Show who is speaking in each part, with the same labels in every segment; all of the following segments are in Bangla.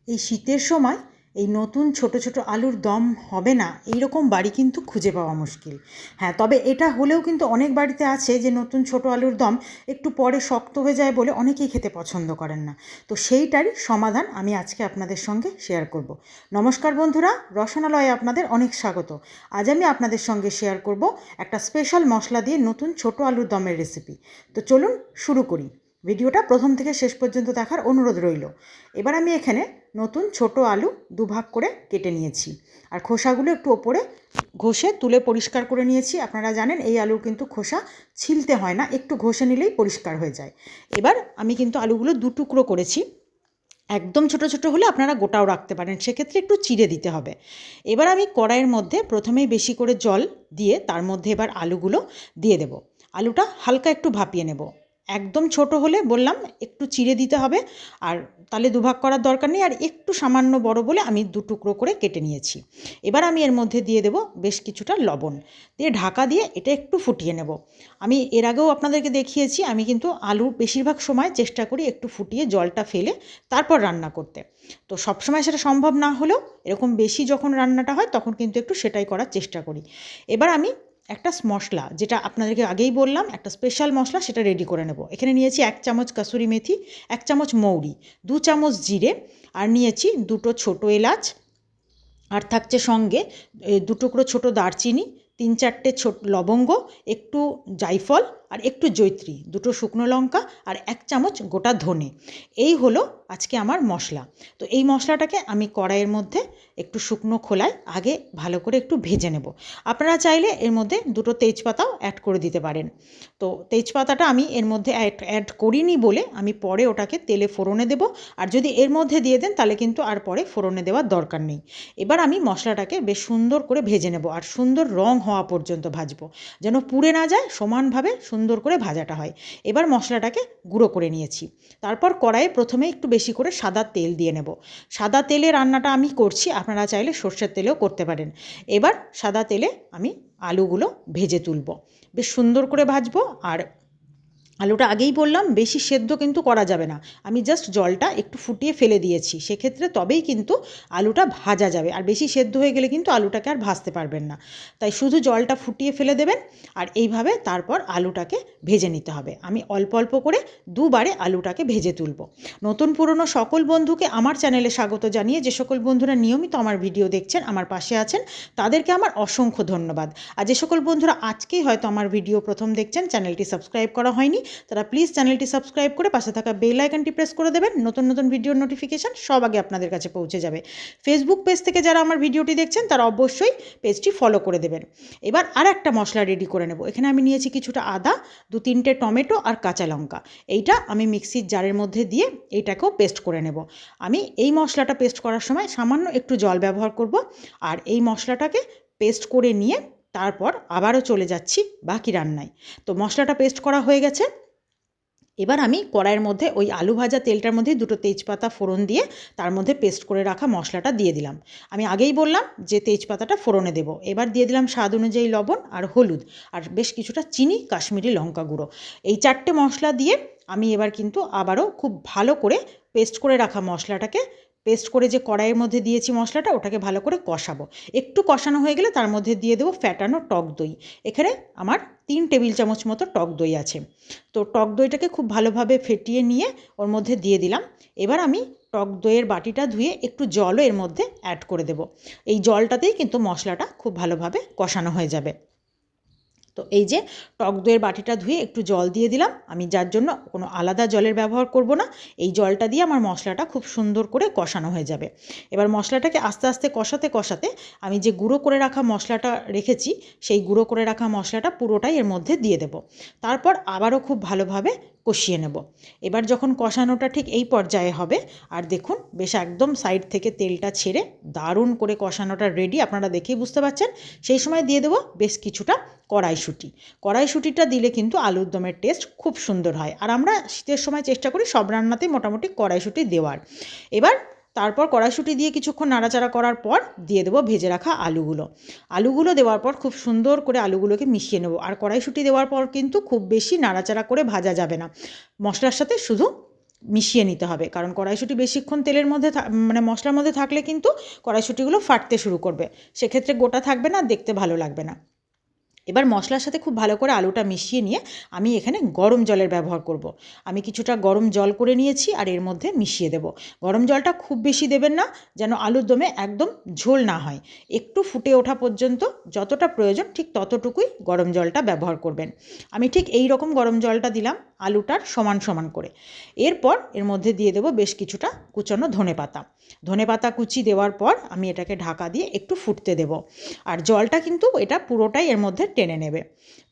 Speaker 1: এই শীতের সময় এই নতুন ছোট ছোট আলুর দম হবে না এইরকম বাড়ি কিন্তু খুঁজে পাওয়া মুশকিল। হ্যাঁ, তবে এটা হলেও কিন্তু অনেক বাড়িতে আছে যে নতুন ছোট আলুর দম একটু পরে শক্ত হয়ে যায় বলে অনেকেই খেতে পছন্দ করেন না। তো সেইটারই সমাধান আমি আজকে আপনাদের সঙ্গে শেয়ার করব। নমস্কার বন্ধুরা, রসনালয়ে আপনাদের অনেক স্বাগত। আজ আমি আপনাদের সঙ্গে শেয়ার করব একটা স্পেশাল মশলা দিয়ে নতুন ছোট আলুর দমের রেসিপি। তো চলুন শুরু করি। ভিডিওটা প্রথম থেকে শেষ পর্যন্ত দেখার অনুরোধ রইল। এবার আমি এখানে নতুন ছোট আলু দুভাগ করে কেটে নিয়েছি, আর খোসাগুলো একটু ওপরে ঘষে তুলে পরিষ্কার করে নিয়েছি। আপনারা জানেন এই আলুর কিন্তু খোসা ছিলতে হয় না, একটু ঘষে নিলেই পরিষ্কার হয়ে যায়। এবার আমি কিন্তু আলুগুলো দু টুকরো করেছি। একদম ছোট ছোট হলে আপনারা গোটাও রাখতে পারেন, সেক্ষেত্রে একটু চিড়ে দিতে হবে। এবার আমি কড়াইয়ের মধ্যে প্রথমেই বেশি করে জল দিয়ে তার মধ্যে এবার আলুগুলো দিয়ে দেব। আলুটা হালকা একটু ভাপিয়ে নেব। একদম ছোট হলে বললাম একটু চিড়ে দিতে হবে, আর তাহলে দুভাগ করার দরকার নেই। আর একটু সামান্য বড় বলে আমি দু টুকরো করে কেটে নিয়েছি। এবার আমি এর মধ্যে দিয়ে দেব বেশ কিছুটা লবণ, দিয়ে ঢাকা দিয়ে এটা একটু ফুটিয়ে নেব। আমি এর আগেও আপনাদেরকে দেখিয়েছি, আমি কিন্তু আলু বেশিরভাগ সময় চেষ্টা করি একটু ফুটিয়ে জলটা ফেলে তারপর রান্না করতে। তো সবসময় সেটা সম্ভব না হলেও এরকম বেশি যখন রান্নাটা হয় তখন কিন্তু একটু সেটাই করার চেষ্টা করি। এবার আমি একটা মশলা, যেটা আপনাদেরকে আগেই বললাম একটা স্পেশাল মশলা, সেটা রেডি করে নেব। এখানে নিয়েছি 1 চামচ কাসুরি মেথি, 1 চামচ মৌরি, 2 চামচ জিরে, আর নিয়েছি দুটো ছোটো এলাচ, আর থাকছে সঙ্গে দু টুকরো ছোটো দারচিনি, 3-4টে ছোট লবঙ্গ, একটু জায়ফল, আর একটু জয়িত্রী, দুটো শুকনো লঙ্কা, আর 1 চামচ গোটা ধনে। এই হলো আজকে আমার মশলা। তো এই মশলাটাকে আমি কড়াইয়ের মধ্যে একটু শুকনো খোলায় আগে ভালো করে একটু ভেজে নেব। আপনারা চাইলে এর মধ্যে দুটো তেজপাতাও অ্যাড করে দিতে পারেন। তো তেজপাতাটা আমি এর মধ্যে অ্যাড করিনি বলে আমি পরে ওটাকে তেলে ফোড়নে দেব। আর যদি এর মধ্যে দিয়ে দেন তাহলে কিন্তু আর পরে ফোড়নে দেওয়ার দরকার নেই। এবার আমি মশলাটাকে বেশ সুন্দর করে ভেজে নেব, আর সুন্দর রং হওয়া পর্যন্ত ভাজবো, যেন পুড়ে না যায়, সমানভাবে সুন্দর করে ভাজাটা হয়। এবার মশলাটাকে গুঁড়ো করে নিয়েছি। তারপর কড়াইয়ে প্রথমে একটু বেশি করে সাদা তেল দিয়ে নেব। সাদা তেলে রান্নাটা আমি করছি, আপনারা চাইলে সর্ষের তেলেও করতে পারেন। এবার সাদা তেলে আমি আলুগুলো ভেজে তুলব, বেশ সুন্দর করে ভাজবো। আর আলুটা আগেই বললাম বেশি সেদ্ধ কিন্তু করা যাবে না, আমি জাস্ট জলটা একটু ফুটিয়ে ফেলে দিয়েছি, সেক্ষেত্রে তবেই কিন্তু আলুটা ভাজা যাবে। আর বেশি সেদ্ধ হয়ে গেলে কিন্তু আলুটাকে আর ভাজতে পারবেন না, তাই শুধু জলটা ফুটিয়ে ফেলে দেবেন। আর এইভাবে তারপর আলুটাকে ভেজে নিতে হবে। আমি অল্প অল্প করে দুবারে আলুটাকে ভেজে তুলব। নতুন পুরনো সকল বন্ধুকে আমার চ্যানেলে স্বাগত জানিয়ে, যে সকল বন্ধুরা নিয়মিত আমার ভিডিও দেখছেন, আমার পাশে আছেন, তাদেরকে আমার অসংখ্য ধন্যবাদ। আর যে সকল বন্ধুরা আজকেই হয়তো আমার ভিডিও প্রথম দেখছেন, চ্যানেলটি সাবস্ক্রাইব করা হয়নি, তারা প্লিজ চ্যানেলটি সাবস্ক্রাইব করে পাশে থাকা বেল আইকনটি প্রেস করে দেবেন। নতুন নতুন ভিডিওর নোটিফিকেশান সব আগে আপনাদের কাছে পৌঁছে যাবে। ফেসবুক পেজ থেকে যারা আমার ভিডিওটি দেখছেন তারা অবশ্যই পেজটি ফলো করে দেবেন। এবার আর একটা মশলা রেডি করে নেব। এখানে আমি নিয়েছি কিছুটা আদা, 2-3টে টমেটো, আর কাঁচা লঙ্কা। এইটা আমি মিক্সির জারের মধ্যে দিয়ে এইটাকেও পেস্ট করে নেব। আমি এই মশলাটা পেস্ট করার সময় সামান্য একটু জল ব্যবহার করব। আর এই মশলাটাকে পেস্ট করে নিয়ে তারপর আবারও চলে যাচ্ছি বাকি রান্নায়। তো মশলাটা পেস্ট করা হয়ে গেছে। এবার আমি কড়াইয়ের মধ্যে ওই আলু ভাজা তেলটার মধ্যে দুটো তেজপাতা ফোড়ন দিয়ে তার মধ্যে পেস্ট করে রাখা মশলাটা দিয়ে দিলাম। আমি আগেই বললাম যে তেজপাতাটা ফোড়নে দেব। এবার দিয়ে দিলাম স্বাদ অনুযায়ী লবণ আর হলুদ, আর বেশ কিছুটা চিনি, কাশ্মীরি লঙ্কা গুঁড়ো। এই 4টে মশলা দিয়ে আমি এবার কিন্তু আবারও খুব ভালো করে পেস্ট করে রাখা মশলাটাকে, পেস্ট করে যে কড়াইয়ের মধ্যে দিয়েছি মশলাটা, ওটাকে ভালো করে কষাবো। একটু কষানো হয়ে গেলে তার মধ্যে দিয়ে দেবো ফ্যাটানো টক দই। এখানে আমার 3 টেবিল চামচ মতো টক দই আছে। তো টক দইটাকে খুব ভালোভাবে ফেটিয়ে নিয়ে ওর মধ্যে দিয়ে দিলাম। এবার আমি টক দইয়ের বাটিটা ধুয়ে একটু জলও এর মধ্যে অ্যাড করে দেব। এই জলটাতেই কিন্তু মশলাটা খুব ভালোভাবে কষানো হয়ে যাবে। তো এই যে টক দইয়ের বাটিটা ধুয়ে একটু জল দিয়ে দিলাম, আমি যার জন্য কোনো আলাদা জলের ব্যবহার করব না। এই জলটা দিয়ে আমার মশলাটা খুব সুন্দর করে কষানো হয়ে যাবে। এবার মশলাটাকে আস্তে আস্তে কষাতে কষাতে আমি যে গুঁড়ো করে রাখা মশলাটা রেখেছি, সেই গুঁড়ো করে রাখা মশলাটা পুরোটাই এর মধ্যে দিয়ে দেব। তারপর আবারও খুব ভালোভাবে কষিয়ে নেব। এবার যখন কষানোটা ঠিক এই পর্যায়ে হবে, আর দেখুন বেশ একদম সাইড থেকে তেলটা ছেড়ে দারুণ করে কষানোটা রেডি, আপনারা দেখেই বুঝতে পারছেন, সেই সময় দিয়ে দেবো বেশ কিছুটা কড়াইশুঁটি। কড়াইশুঁটিটা দিলে কিন্তু আলুর দমের টেস্ট খুব সুন্দর হয়। আর আমরা শীতের সময় চেষ্টা করি সব রান্নাতেই মোটামুটি কড়াইশুঁটি দেওয়ার। এবার তারপর কড়াইশুঁটি দিয়ে কিছুক্ষণ নাড়াচাড়া করার পর দিয়ে দেবো ভেজে রাখা আলুগুলো। আলুগুলো দেওয়ার পর খুব সুন্দর করে আলুগুলোকে মিশিয়ে নেব। আর কড়াইশুঁটি দেওয়ার পর কিন্তু খুব বেশি নাড়াচাড়া করে ভাজা যাবে না, মশলার সাথে শুধু মিশিয়ে নিতে হবে, কারণ কড়াইশুঁটি বেশিক্ষণ তেলের মধ্যে মানে মশলার মধ্যে থাকলে কিন্তু কড়াইশুঁটিগুলো ফাটতে শুরু করবে, সেক্ষেত্রে গোটা থাকবে না, দেখতে ভালো লাগবে না। এবার মশলার সাথে খুব ভালো করে আলুটা মিশিয়ে নিয়ে আমি এখানে গরম জলের ব্যবহার করব। আমি কিছুটা গরম জল করে নিয়েছি আর এর মধ্যে মিশিয়ে দেব। গরম জলটা খুব বেশি দেবেন না, যেন আলুর দমে একদম ঝোল না হয়। একটু ফুটে ওঠা পর্যন্ত যতটা প্রয়োজন ঠিক ততটুকুই গরম জলটা ব্যবহার করবেন। আমি ঠিক এই রকম গরম জলটা দিলাম আলুটার সমান সমান করে। এরপর এর মধ্যে দিয়ে দেব বেশ কিছুটা কুচানো ধনেপাতা। ধনেপাতা কুচি দেওয়ার পর আমি এটাকে ঢাকা দিয়ে একটু ফুটতে দেব। আর জলটা কিন্তু এটা পুরোটাই এর মধ্যে টেনে নেবে।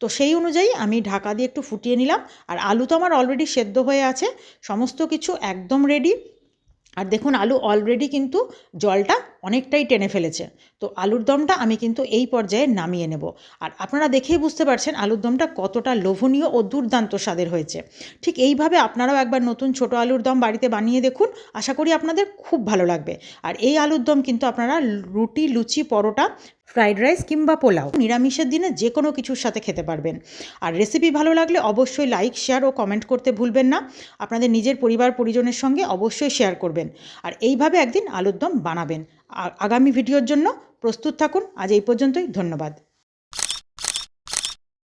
Speaker 1: তো সেই অনুযায়ী আমি ঢাকা দিয়ে একটু ফুটিয়ে নিলাম। আর আলু তো আমার অলরেডি সেদ্ধ হয়ে আছে, সমস্ত কিছু একদম রেডি। আর দেখুন আলু অলরেডি কিন্তু জলটা অনেকটাই টেনে ফেলেছে। তো আলুর দমটা আমি কিন্তু এই পর্যায়ে নামিয়ে নেব। আর আপনারা দেখেই বুঝতে পারছেন আলুর দমটা কতটা লোভনীয় ও দুর্দান্ত স্বাদের হয়েছে। ঠিক এইভাবে আপনারাও একবার নতুন ছোট আলুর দম বাড়িতে বানিয়ে দেখুন, আশা করি আপনাদের খুব ভালো লাগবে। আর এই আলুর দম কিন্তু আপনারা রুটি, লুচি, পরোটা, ফ্রাইড রাইস কিংবা পোলাও, নিরামিষের দিনে যে কোনো কিছুর সাথে খেতে পারবেন। আর রেসিপি ভালো লাগলে অবশ্যই লাইক, শেয়ার ও কমেন্ট করতে ভুলবেন না। আপনাদের নিজের পরিবার পরিজনের সঙ্গে অবশ্যই শেয়ার করবেন। আর এইভাবে একদিন আলুর দম বানাবেন। আগামী ভিডিওর জন্য প্রস্তুত থাকুন। আজ এই পর্যন্তই, ধন্যবাদ।